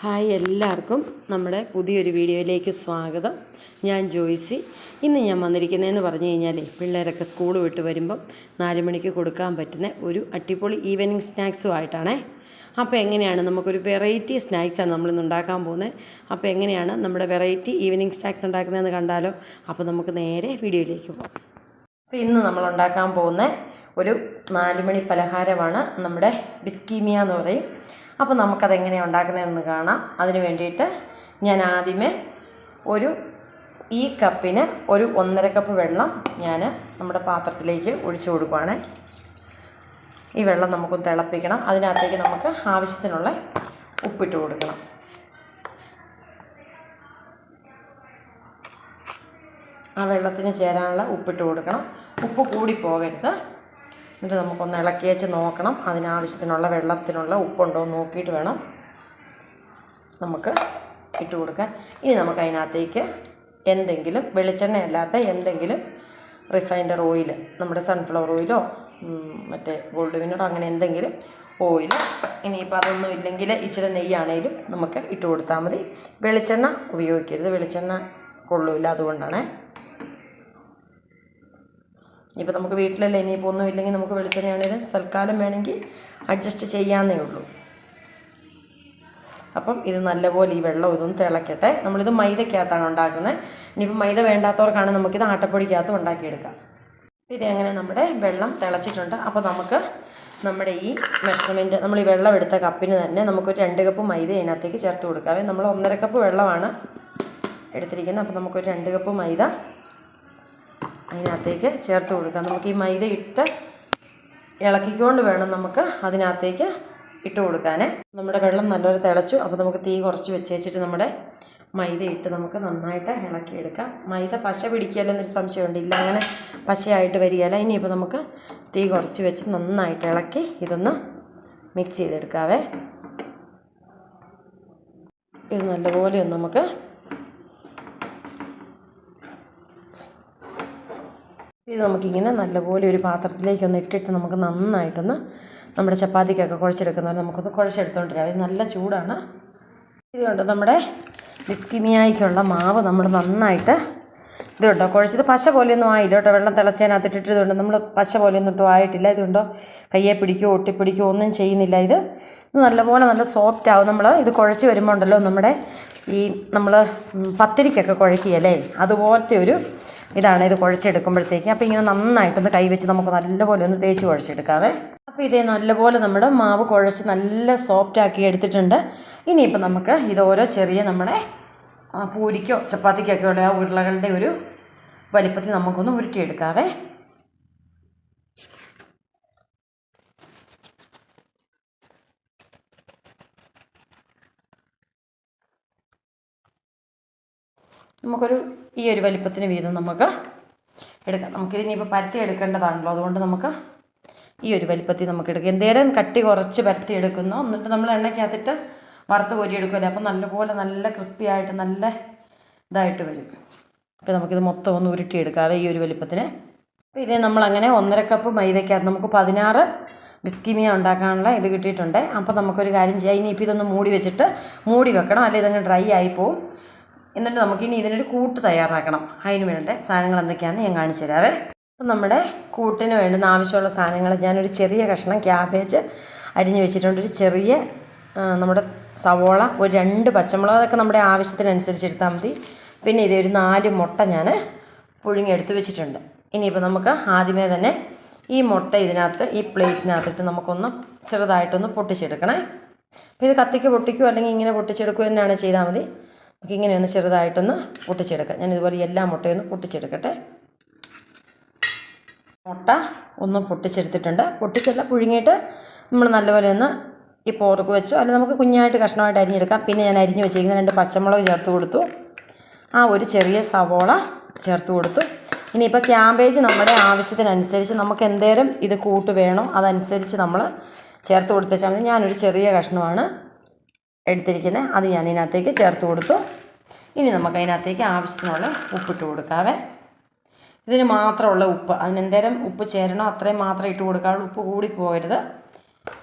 Hi, എല്ലാവർക്കും നമ്മുടെ പുതിയൊരു വീഡിയോയിലേക്ക് സ്വാഗതം. ഞാൻ ജോയ്സി. ഇന്ന് ഞാൻ വന്നിരിക്കുന്നതെന്ന് പറഞ്ഞു കഴിഞ്ഞാൽ പിള്ളേരൊക്കെ സ്കൂൾ വിട്ട് വരുമ്പം 4 മണിക്ക് കൊടുക്കാൻ പറ്റുന്ന ഒരു അടിപൊളി ഈവനിങ് സ്നാക്സുമായിട്ടാണേ. അപ്പോൾ എങ്ങനെയാണ് നമുക്കൊരു വെറൈറ്റി സ്നാക്സാണ് നമ്മളിന്ന് ഉണ്ടാക്കാൻ പോകുന്നത്. അപ്പോൾ എങ്ങനെയാണ് നമ്മുടെ വെറൈറ്റി ഈവനിങ് സ്നാക്സ് ഉണ്ടാക്കുന്നതെന്ന് കണ്ടാലോ? അപ്പോൾ നമുക്ക് നേരെ വീഡിയോയിലേക്ക് പോകാം. അപ്പോൾ ഇന്ന് നമ്മൾ ഉണ്ടാക്കാൻ പോകുന്ന ഒരു 4 മണി പലഹാരമാണ് നമ്മുടെ ബിസ്കീമിയ എന്ന് പറയും. അപ്പോൾ നമുക്കതെങ്ങനെയാണ് ഉണ്ടാക്കുന്നതെന്ന് കാണാം. അതിന് വേണ്ടിയിട്ട് ഞാൻ ആദ്യമേ ഈ കപ്പിന് ഒരു 1.5 കപ്പ് വെള്ളം ഞാൻ നമ്മുടെ പാത്രത്തിലേക്ക് ഒഴിച്ചു കൊടുക്കുകയാണ്. ഈ വെള്ളം നമുക്കൊന്ന് തിളപ്പിക്കണം. അതിനകത്തേക്ക് നമുക്ക് ആവശ്യത്തിനുള്ള ഉപ്പിട്ട് കൊടുക്കണം. ആ വെള്ളത്തിന് ചേരാനുള്ള ഉപ്പിട്ട് കൊടുക്കണം. ഉപ്പ് കൂടി പോകരുത്. എന്നിട്ട് നമുക്കൊന്ന് ഇളക്കി വെച്ച് നോക്കണം. അതിനാവശ്യത്തിനുള്ള വെള്ളത്തിനുള്ള ഉപ്പുണ്ടോ എന്ന് നോക്കിയിട്ട് വേണം നമുക്ക് ഇട്ട് കൊടുക്കാൻ. ഇനി നമുക്ക് അതിനകത്തേക്ക് എന്തെങ്കിലും വെളിച്ചെണ്ണയല്ലാത്ത എന്തെങ്കിലും റിഫൈൻഡ് ഓയിൽ, നമ്മുടെ സൺഫ്ലവർ ഓയിലോ മറ്റേ ഗോൾഡ് വിന്നറോ അങ്ങനെ എന്തെങ്കിലും ഓയിൽ, ഇനിയിപ്പോൾ അതൊന്നും ഇല്ലെങ്കിൽ ഇച്ചിരി നെയ്യാണേലും നമുക്ക് ഇട്ട് കൊടുത്താൽ മതി. വെളിച്ചെണ്ണ ഉപയോഗിക്കരുത്, വെളിച്ചെണ്ണ കൊള്ളില്ല, അതുകൊണ്ടാണ്. ഇപ്പോൾ നമുക്ക് വീട്ടിലല്ലേ, ഇനിയിപ്പോൾ ഒന്നും ഇല്ലെങ്കിൽ നമുക്ക് വെളിച്ചെണ്ണയാണെങ്കിലും തൽക്കാലം വേണമെങ്കിൽ അഡ്ജസ്റ്റ് ചെയ്യാമെന്നേ ഉള്ളൂ. അപ്പം ഇത് നല്ലപോലെ ഈ വെള്ളം ഇതൊന്ന് തിളക്കട്ടെ. നമ്മളിത് മൈദക്കകത്താണ് ഉണ്ടാക്കുന്നത്. ഇനിയിപ്പോൾ മൈദ വേണ്ടാത്തവർക്കാണ് നമുക്കിത് ആട്ടപ്പൊടിക്കകത്ത് ഉണ്ടാക്കിയെടുക്കാം. ഇതെങ്ങനെ നമ്മുടെ വെള്ളം തിളച്ചിട്ടുണ്ട്. അപ്പോൾ നമുക്ക് നമ്മുടെ ഈ മെഷർമെൻറ്റ്, നമ്മൾ ഈ വെള്ളം എടുത്ത കപ്പിന് തന്നെ നമുക്കൊരു 2 കപ്പ് മൈദ അതിനകത്തേക്ക് ചേർത്ത് കൊടുക്കാവേ. നമ്മൾ 1.5 കപ്പ് വെള്ളമാണ് എടുത്തിരിക്കുന്നത്. അപ്പോൾ നമുക്കൊരു 2 കപ്പ് മൈദ അതിനകത്തേക്ക് ചേർത്ത് കൊടുക്കാം. നമുക്ക് ഈ മൈദ ഇട്ട് ഇളക്കിക്കൊണ്ട് വേണം നമുക്ക് അതിനകത്തേക്ക് ഇട്ട് കൊടുക്കാൻ. നമ്മുടെ വെള്ളം നല്ലപോലെ തിളച്ചു. അപ്പോൾ നമുക്ക് തീ കുറച്ച് വെച്ചിട്ട് നമ്മുടെ മൈദ ഇട്ട് നമുക്ക് നന്നായിട്ട് ഇളക്കിയെടുക്കാം. മൈദ പശ പിടിക്കുകയല്ലെന്നൊരു സംശയമുണ്ട്. ഇല്ല, അങ്ങനെ പശയായിട്ട് വരികയല്ല. ഇനിയിപ്പോൾ നമുക്ക് തീ കുറച്ച് വെച്ച് നന്നായിട്ട് ഇളക്കി ഇതൊന്ന് മിക്സ് ചെയ്തെടുക്കാവേ. ഇത് നല്ലപോലെ ഒന്ന് നമുക്ക് നമുക്കിങ്ങനെ നല്ലപോലെ ഒരു പാത്രത്തിലേക്കൊന്ന് ഇട്ടിട്ട് നമുക്ക് നന്നായിട്ടൊന്ന് നമ്മുടെ ചപ്പാത്തിക്കൊക്കെ കുഴച്ചെടുക്കുന്നവരെ നമുക്കൊന്ന് കുഴച്ചെടുത്തോണ്ടിരാം. ഇത് നല്ല ചൂടാണ്. ഇതുകൊണ്ട് നമ്മുടെ ബിസ്കിമിയായിക്കുള്ള മാവ് നമ്മൾ നന്നായിട്ട് ഇതുണ്ടോ കുഴച്ചത് പശ പോലെയൊന്നും ആയില്ല കേട്ടോ. വെള്ളം തിളച്ചതിനകത്തിട്ടിട്ട് ഇതുകൊണ്ട് നമ്മൾ പശ പോലെയൊന്നും ഇട്ടും ആയിട്ടില്ല. ഇതുണ്ടോ കയ്യെ പിടിക്കുകയോ ഒട്ടിപ്പിടിക്കുകയോ ഒന്നും ചെയ്യുന്നില്ല. ഇത് നല്ലപോലെ നല്ല സോഫ്റ്റ് ആവും. നമ്മൾ ഇത് കുഴച്ച് വരുമ്പോൾ ഉണ്ടല്ലോ, നമ്മുടെ നമ്മൾ പത്തിരിക്കൊക്കെ കുഴക്കുകയല്ലേ, അതുപോലത്തെ ഒരു ഇതാണ് ഇത് കുഴച്ചെടുക്കുമ്പോഴത്തേക്ക്. അപ്പോൾ ഇങ്ങനെ നന്നായിട്ടൊന്ന് കൈവച്ച് നമുക്ക് നല്ലപോലെ ഒന്ന് തേച്ച് കുഴച്ചെടുക്കാവേ. അപ്പോൾ ഇതേ നല്ലപോലെ നമ്മുടെ മാവ് കുഴച്ച് നല്ല സോഫ്റ്റ് ആക്കി എടുത്തിട്ടുണ്ട്. ഇനിയിപ്പോൾ നമുക്ക് ഇത് ഓരോ ചെറിയ നമ്മുടെ പൂരിക്കോ ചപ്പാത്തിക്കൊക്കെ ഉള്ള ആ ഉരുളകളുടെ ഒരു വലിപ്പത്തിൽ നമുക്കൊന്ന് ഉരുട്ടിയെടുക്കാവേ. ഈ ഒരു വലിപ്പത്തിന് വീതം നമുക്ക് എടുക്കാം. നമുക്കിതിനിപ്പോൾ പരത്തി എടുക്കേണ്ടതാണല്ലോ, അതുകൊണ്ട് നമുക്ക് ഈ ഒരു വലിപ്പത്തിൽ നമുക്ക് എടുക്കാം. എന്തേലും കട്ടി കുറച്ച് പരത്തി എടുക്കുന്നു, എന്നിട്ട് നമ്മൾ എണ്ണയ്ക്കകത്തിട്ട് വറുത്ത് കോരിയെടുക്കുമല്ലേ. അപ്പം നല്ലപോലെ നല്ല ക്രിസ്പി ആയിട്ട് നല്ല ഇതായിട്ട് വരും. അപ്പോൾ നമുക്കിത് മൊത്തം ഒന്ന് ഉരുട്ടിയെടുക്കാവേ ഈ ഒരു വലിപ്പത്തിന്. അപ്പോൾ ഇതേ നമ്മളങ്ങനെ 1.5 കപ്പ് മൈദയ്ക്കകത്ത് നമുക്ക് 16 ബിസ്കിമിയ ഉണ്ടാക്കാനുള്ള ഇത് കിട്ടിയിട്ടുണ്ട്. അപ്പോൾ നമുക്കൊരു കാര്യം ചെയ്യാം. ഇനിയിപ്പോൾ ഇതൊന്ന് മൂടി വെക്കണം, അല്ലെങ്കിൽ ഇതങ്ങ് ഡ്രൈ ആയിപ്പോവും. എന്നിട്ട് നമുക്കിനി ഇതിനൊരു കൂട്ട് തയ്യാറാക്കണം. അതിന് വേണ്ട സാധനങ്ങൾ എന്തൊക്കെയാണെന്ന് ഞാൻ കാണിച്ചു തരാവേ. അപ്പം നമ്മുടെ കൂട്ടിന് വേണ്ടുന്ന ആവശ്യമുള്ള സാധനങ്ങൾ, ഞാനൊരു ചെറിയ കഷ്ണം ക്യാബേജ് അരിഞ്ഞ് വെച്ചിട്ടുണ്ട്, ഒരു ചെറിയ നമ്മുടെ സവോള, ഒരു 2 പച്ചമുളക്, അതൊക്കെ നമ്മുടെ ആവശ്യത്തിനനുസരിച്ച് എടുത്താൽ മതി. പിന്നെ ഇതൊരു 4 മുട്ട ഞാൻ പുഴുങ്ങിയെടുത്ത് വെച്ചിട്ടുണ്ട്. ഇനിയിപ്പോൾ നമുക്ക് ആദ്യമേ തന്നെ ഈ മുട്ട ഇതിനകത്ത് ഈ പ്ലേറ്റിനകത്തിട്ട് നമുക്കൊന്ന് ചെറുതായിട്ടൊന്ന് പൊട്ടിച്ചെടുക്കണേ. അപ്പോൾ ഇത് കത്തിക്ക് പൊട്ടിക്കുകയോ അല്ലെങ്കിൽ ഇങ്ങനെ പൊട്ടിച്ചെടുക്കുകയോ തന്നെയാണ് ചെയ്താൽ മതി. നമുക്ക് ഇങ്ങനെ ഒന്ന് ചെറുതായിട്ടൊന്ന് പൊട്ടിച്ചെടുക്കാം. ഞാൻ ഇതുപോലെ എല്ലാ മുട്ടയൊന്ന് പൊട്ടിച്ചെടുക്കട്ടെ. മുട്ട ഒന്ന് പൊട്ടിച്ചെടുത്തിട്ടുണ്ട്. പുഴുങ്ങിയിട്ട് നമ്മൾ നല്ലപോലെ ഒന്ന് ഈ പോർക്ക് വെച്ചോ, അല്ലെങ്കിൽ നമുക്ക് കുഞ്ഞായിട്ട് കഷ്ണമായിട്ട് അരിഞ്ഞെടുക്കാം. പിന്നെ ഞാൻ അരിഞ്ഞ് വെച്ചിരിക്കുന്ന 2 പച്ചമുളക് ചേർത്ത് കൊടുത്തു, ആ ഒരു ചെറിയ സവോള ചേർത്ത് കൊടുത്തു. ഇനിയിപ്പോൾ ക്യാബേജ് നമ്മുടെ ആവശ്യത്തിനനുസരിച്ച് നമുക്ക് എന്തേലും ഇത് കൂട്ട് വേണോ അതനുസരിച്ച് നമ്മൾ ചേർത്ത് കൊടുത്താൽ മതി. ഞാനൊരു ചെറിയ കഷ്ണമാണ് എടുത്തിരിക്കുന്നത്, അത് ഞാൻ ഇതിനകത്തേക്ക് ചേർത്ത് കൊടുത്തു. ഇനി നമുക്ക് അതിനകത്തേക്ക് ആവശ്യത്തിനുള്ള ഉപ്പിട്ട് കൊടുക്കാവേ. ഇതിന് മാത്രമുള്ള ഉപ്പ്, അതിനെന്തേരം ഉപ്പ് ചേരണോ അത്രയും മാത്രം ഇട്ട് കൊടുക്കാവുള്ളൂ. ഉപ്പ് കൂടി പോകരുത്.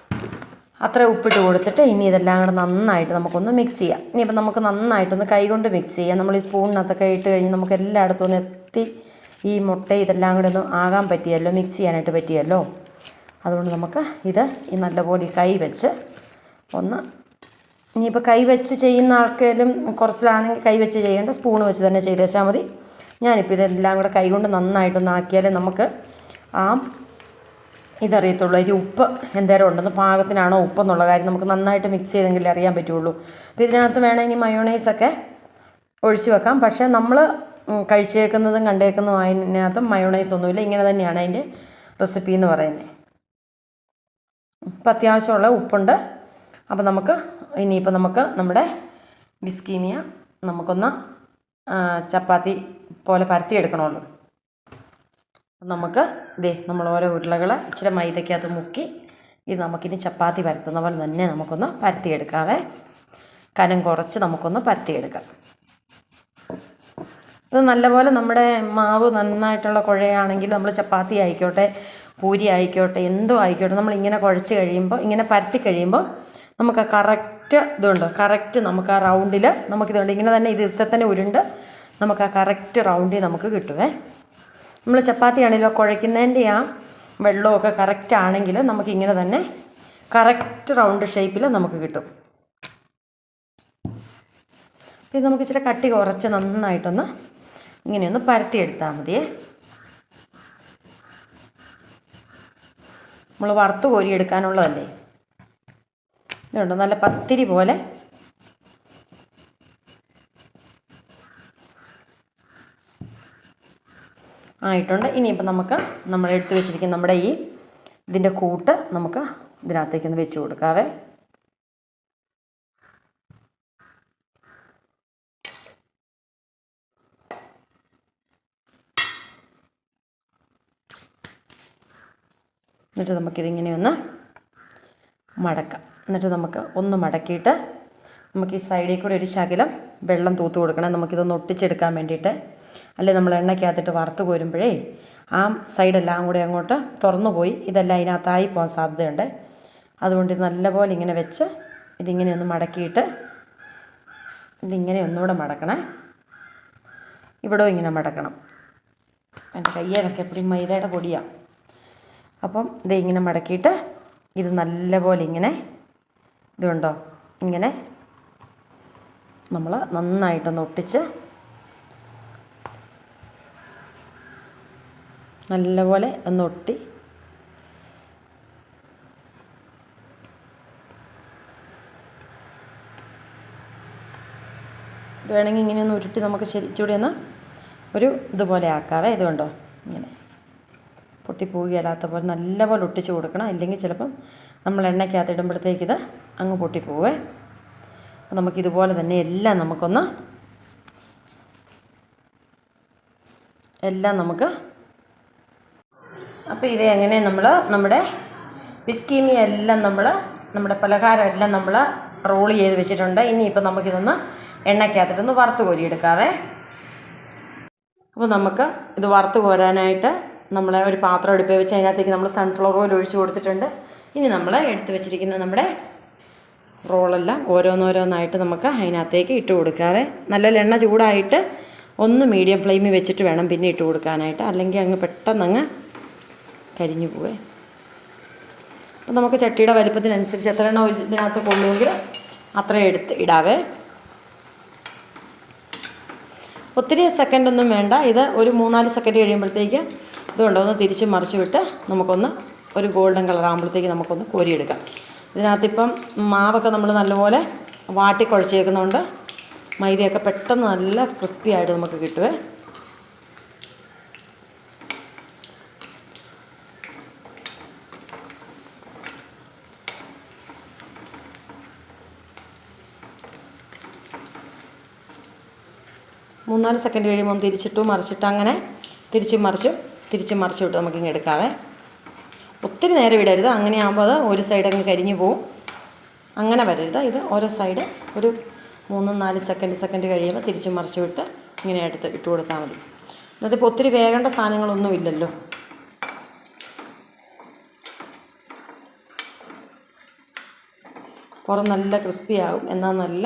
അത്ര ഉപ്പിട്ട് കൊടുത്തിട്ട് ഇനി ഇതെല്ലാം കൂടെ നന്നായിട്ട് നമുക്കൊന്ന് മിക്സ് ചെയ്യാം. ഇനിയിപ്പോൾ നമുക്ക് നന്നായിട്ടൊന്ന് കൈകൊണ്ട് മിക്സ് ചെയ്യാം. നമ്മൾ ഈ സ്പൂണിനകത്തൊക്കെ ഇട്ട് കഴിഞ്ഞ് നമുക്ക് എല്ലായിടത്തും ഒന്ന് എത്തി ഈ മുട്ട ഇതെല്ലാം കൂടെ ഒന്ന് ആകാൻ പറ്റിയല്ലോ, മിക്സ് ചെയ്യാനായിട്ട് പറ്റിയല്ലോ. അതുകൊണ്ട് നമുക്ക് ഇത് ഈ നല്ലപോലെ കൈ വെച്ച് ഒന്ന്, ഇനിയിപ്പോൾ കൈ വെച്ച് ചെയ്യുന്ന ആൾക്കാരും കുറച്ചിലാണെങ്കിൽ കൈ വെച്ച് ചെയ്യേണ്ട, സ്പൂൺ വെച്ച് തന്നെ ചെയ്ത് വെച്ചാൽ മതി. ഞാനിപ്പോൾ ഇതെല്ലാം കൂടെ കൈകൊണ്ട് നന്നായിട്ടൊന്ന് ആക്കിയാലേ നമുക്ക് ആ ഇതറിയത്തുള്ളൂ, അതിൽ ഉപ്പ് എന്തേലും ഉണ്ടെന്ന്, പാകത്തിനാണോ ഉപ്പെന്നുള്ള കാര്യം നമുക്ക് നന്നായിട്ട് മിക്സ് ചെയ്തെങ്കിലേ അറിയാൻ പറ്റുള്ളൂ. അപ്പോൾ ഇതിനകത്ത് വേണമെങ്കിൽ മയോണൈസൊക്കെ ഒഴിച്ച് വെക്കാം. പക്ഷേ നമ്മൾ കഴിച്ചേക്കുന്നതും കണ്ടേക്കുന്നതും അതിനകത്ത് മയോണൈസ് ഒന്നുമില്ല. ഇങ്ങനെ തന്നെയാണ് അതിൻ്റെ റെസിപ്പി എന്ന് പറയുന്നത്. ഇപ്പം അത്യാവശ്യമുള്ള ഉപ്പുണ്ട്. അപ്പോൾ നമുക്ക് ഇനിയിപ്പോൾ നമുക്ക് നമ്മുടെ ബിസ്കീമിയ നമുക്കൊന്ന് ചപ്പാത്തി പോലെ പരത്തിയെടുക്കണമല്ലോ. നമുക്ക് നമ്മൾ ഓരോ ഉരുളകൾ ഇച്ചിരി മൈദയ്ക്കകത്ത് മുക്കി ഇത് നമുക്കിനി ചപ്പാത്തി പരത്തുന്ന പോലെ തന്നെ നമുക്കൊന്ന് പരത്തിയെടുക്കാവേ. കനം കുറച്ച് നമുക്കൊന്ന് പരത്തിയെടുക്കാം. ഇത് നല്ലപോലെ നമ്മുടെ മാവ് നന്നായിട്ടുള്ള കുഴയാണെങ്കിൽ നമ്മൾ ചപ്പാത്തി ആയിക്കോട്ടെ പൂരി ആയിക്കോട്ടെ എന്തോ ആയിക്കോട്ടെ, നമ്മളിങ്ങനെ കുഴച്ച് കഴിയുമ്പോൾ, ഇങ്ങനെ പരത്തി കഴിയുമ്പോൾ നമുക്ക് ആ കറക്റ്റ് ഇതുണ്ട്, കറക്റ്റ് നമുക്ക് ആ റൗണ്ടിൽ നമുക്കിതുണ്ട്. ഇങ്ങനെ തന്നെ ഇത് തന്നെ ഉരുണ്ട് നമുക്ക് ആ കറക്റ്റ് റൗണ്ടിൽ നമുക്ക് കിട്ടുവേ. നമ്മൾ ചപ്പാത്തി ആണെങ്കിലും കുഴയ്ക്കുന്നതിൻ്റെ ആ വെള്ളമൊക്കെ കറക്റ്റ് ആണെങ്കിൽ നമുക്കിങ്ങനെ തന്നെ കറക്റ്റ് റൗണ്ട് ഷേപ്പിൽ നമുക്ക് കിട്ടും. ഇത് നമുക്ക് ഇച്ചിരി കട്ടി കുറച്ച് നന്നായിട്ടൊന്ന് ഇങ്ങനെയൊന്ന് പരത്തിയെടുത്താൽ മതിയേ. നമ്മൾ വറുത്ത് കോരിയെടുക്കാനുള്ളതല്ലേ. ഇതുണ്ട് നല്ല പത്തിരി പോലെ ആയിട്ടുണ്ട്. ഇനിയിപ്പോൾ നമുക്ക് നമ്മൾ എടുത്ത് വെച്ചിരിക്കുന്ന നമ്മുടെ ഇതിൻ്റെ കൂട്ട് നമുക്ക് ഇതിനകത്തേക്കൊന്ന് വെച്ച് കൊടുക്കാവേ. എന്നിട്ട് നമുക്കിതിങ്ങനെയൊന്ന് മടക്കാം. എന്നിട്ട് നമുക്ക് ഒന്ന് മടക്കിയിട്ട് നമുക്ക് ഈ സൈഡിൽ കൂടെ ഒരു ശകലം വെള്ളം തൂത്ത് കൊടുക്കണം, നമുക്കിതൊന്ന് ഒട്ടിച്ചെടുക്കാൻ വേണ്ടിയിട്ട്. അല്ലെങ്കിൽ നമ്മൾ എണ്ണയ്ക്കകത്തിട്ട് വറുത്ത് കോരുമ്പോഴേ ആ സൈഡെല്ലാം കൂടെ അങ്ങോട്ട് തുറന്നു പോയി ഇതെല്ലാം അതിനകത്തായി പോകാൻ സാധ്യതയുണ്ട്. അതുകൊണ്ട് ഇത് നല്ലപോലെ ഇങ്ങനെ വെച്ച് ഇതിങ്ങനെ ഒന്ന് മടക്കിയിട്ട് ഇതിങ്ങനെ ഒന്നുകൂടെ മടക്കണേ. ഇവിടെ ഇങ്ങനെ മടക്കണം. എൻ്റെ കയ്യിലൊക്കെ എപ്പോഴും മൈദയുടെ പൊടിയാണ്. അപ്പം ഇങ്ങനെ മടക്കിയിട്ട് ഇത് നല്ലപോലെ ഇങ്ങനെ ഇതുണ്ടോ ഇങ്ങനെ നമ്മൾ നന്നായിട്ടൊന്ന് ഒട്ടിച്ച് നല്ലപോലെ ഒന്ന് ഒട്ടി ഇത് വേണമെങ്കിൽ ഇങ്ങനെയൊന്ന് ഉരുട്ടി നമുക്ക് ശരിച്ചൂടെ ഒന്ന് ഒരു ഇതുപോലെ ആക്കാവേ. ഇതുകൊണ്ടോ ഇങ്ങനെ പൊട്ടിപ്പോവുകയല്ലാത്ത പോലെ നല്ലപോലെ ഒട്ടിച്ച് കൊടുക്കണം. ഇല്ലെങ്കിൽ ചിലപ്പം നമ്മൾ എണ്ണയ്ക്കകത്ത് ഇടുമ്പോഴത്തേക്കിത് അങ്ങ് പൊട്ടിപ്പോവേ. അപ്പം നമുക്കിതുപോലെ തന്നെ എല്ലാം നമുക്കൊന്ന് എല്ലാം നമുക്ക് അപ്പോൾ ഇത് എങ്ങനെ നമ്മുടെ ബിസ്കീമിയ എല്ലാം നമ്മുടെ പലഹാരം എല്ലാം നമ്മൾ റോൾ ചെയ്ത് വെച്ചിട്ടുണ്ട്. ഇനിയിപ്പോൾ നമുക്കിതൊന്ന് എണ്ണയ്ക്കകത്തിട്ടൊന്ന് വറുത്ത് കോരിയെടുക്കാവേ. അപ്പോൾ നമുക്ക് ഇത് വറുത്ത് കോരാനായിട്ട് നമ്മൾ ഒരു പാത്രം അടുപ്പേ വെച്ച് അതിനകത്തേക്ക് നമ്മൾ സൺഫ്ലവർ ഓയിൽ ഒഴിച്ച് കൊടുത്തിട്ടുണ്ട്. ഇനി നമ്മൾ എടുത്ത് വെച്ചിരിക്കുന്ന നമ്മുടെ റോളെല്ലാം ഓരോന്നോരോന്നായിട്ട് നമുക്ക് അതിനകത്തേക്ക് ഇട്ട് കൊടുക്കാവേ. നല്ല എണ്ണ ചൂടായിട്ട് ഒന്ന് മീഡിയം ഫ്ലെയിമിൽ വെച്ചിട്ട് വേണം പിന്നെ ഇട്ട് കൊടുക്കാനായിട്ട്, അല്ലെങ്കിൽ അങ്ങ് പെട്ടെന്നങ്ങ് കരിഞ്ഞു പോവേ. അപ്പോൾ നമുക്ക് ചട്ടിയുടെ വലിപ്പത്തിനനുസരിച്ച് എത്ര എണ്ണ ഇതിനകത്ത് കൊള്ളുമെങ്കിൽ അത്രയും എടുത്ത് ഇടാവേ. ഒത്തിരി സെക്കൻഡൊന്നും വേണ്ട. ഇത് ഒരു 3-4 സെക്കൻഡ് കഴിയുമ്പോഴത്തേക്ക് ഇതുകൊണ്ട് ഒന്ന് തിരിച്ച് മറിച്ച് വിട്ട് നമുക്കൊന്ന് ഒരു ഗോൾഡൻ കളർ ആകുമ്പോഴത്തേക്ക് നമുക്കൊന്ന് കോരിയെടുക്കാം. ഇതിനകത്തിപ്പം മാവൊക്കെ നമ്മൾ നല്ലപോലെ വാട്ടി കുഴച്ചേക്കുന്നതുകൊണ്ട് മൈദയൊക്കെ പെട്ടെന്ന് നല്ല ക്രിസ്പി ആയിട്ട് നമുക്ക് കിട്ടുവേ. മൂന്നാല് സെക്കൻഡ് കഴിയുമ്പോൾ തിരിച്ചിട്ടു മറിച്ചിട്ട് അങ്ങനെ തിരിച്ചും മറിച്ചു വിട്ട് നമുക്കിങ്ങ് എടുക്കാവേ. ഒത്തിരി നേരം ഇടരുത്, അങ്ങനെ ആകുമ്പോൾ അത് ഒരു സൈഡ് അങ്ങ് കരിഞ്ഞു പോവും. അങ്ങനെ വരരുത്. ഇത് ഓരോ സൈഡ് ഒരു 3-4 സെക്കൻഡ് കഴിയുമ്പോൾ തിരിച്ചും മറിച്ചു വിട്ട് ഇങ്ങനെ ഇട്ട് കൊടുത്താൽ മതി. അതിപ്പോൾ ഒത്തിരി വേകേണ്ട സാധനങ്ങളൊന്നും ഇല്ലല്ലോ. പുറം നല്ല ക്രിസ്പി ആകും, എന്നാൽ നല്ല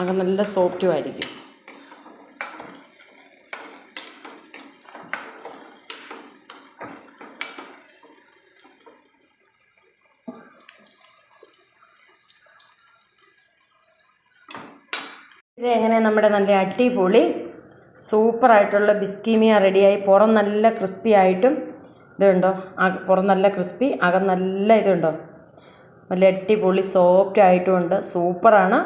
അകം നല്ല സോഫ്റ്റും ആയിരിക്കും. ഇത് എങ്ങനെ നമ്മുടെ നല്ല അടിപൊളി സൂപ്പറായിട്ടുള്ള ബിസ്കീമിയ റെഡിയായി. പുറം നല്ല ക്രിസ്പി ആയിട്ടും ഇതുണ്ടോ, പുറം നല്ല ക്രിസ്പി, അകം നല്ല ഇതുണ്ടോ, നല്ല അടിപൊളി സോഫ്റ്റ് ആയിട്ടുമുണ്ട്. സൂപ്പറാണ്.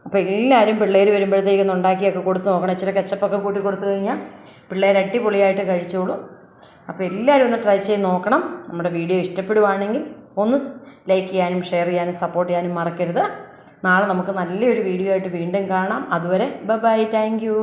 അപ്പോൾ എല്ലാവരും പിള്ളേർ വരുമ്പോഴത്തേക്കൊന്ന് ഉണ്ടാക്കിയൊക്കെ കൊടുത്ത് നോക്കണം. ഇച്ചിരി കെച്ചപ്പൊക്കെ കൂട്ടി കൊടുത്തു കഴിഞ്ഞാൽ പിള്ളേർ അടിപൊളിയായിട്ട് കഴിച്ചോളും. അപ്പോൾ എല്ലാവരും ഒന്ന് ട്രൈ ചെയ്ത് നോക്കണം. നമ്മുടെ വീഡിയോ ഇഷ്ടപ്പെടുവാണെങ്കിൽ ഒന്ന് ലൈക്ക് ചെയ്യാനും ഷെയർ ചെയ്യാനും സപ്പോർട്ട് ചെയ്യാനും മറക്കരുത്. നാളെ നമുക്ക് നല്ലൊരു വീഡിയോ ആയിട്ട് വീണ്ടും കാണാം. അതുവരെ ബൈ, താങ്ക് യു.